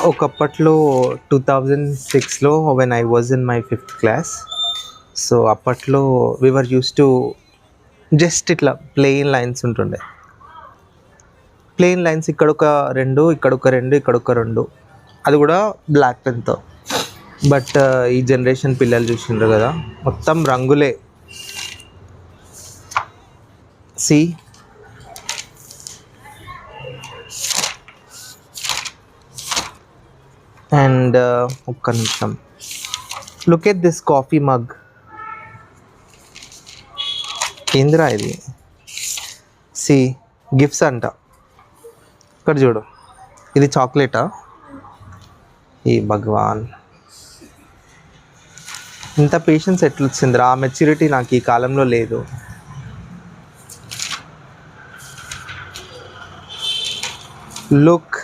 ఒకప్పట్లో 2006లో when I was in my 5th class. So అప్పట్లో we were used to just ఇట్లా plain lines ఉంటుండే. Plain lines ఇక్కడొక 2, ఇక్కడొక 2, ఇక్కడొక 2, అది కూడా బ్లాక్ పెన్తో. బట్ ఈ జనరేషన్ పిల్లలు చూసిండ్రు కదా, మొత్తం రంగులే. సి అండ్ ఒక్క నిమిషం, look at this coffee mug. ఏందిరా ఇది? సి గిఫ్ట్స్ అంట. ఇక్కడ చూడు, ఇది చాక్లెటా? ఈ భగవాన్, ఇంత పేషెన్స్ ఎట్లొచ్చిందిరా? ఆ మెచ్యూరిటీ నాకు ఈ కాలంలో లేదు. లుక్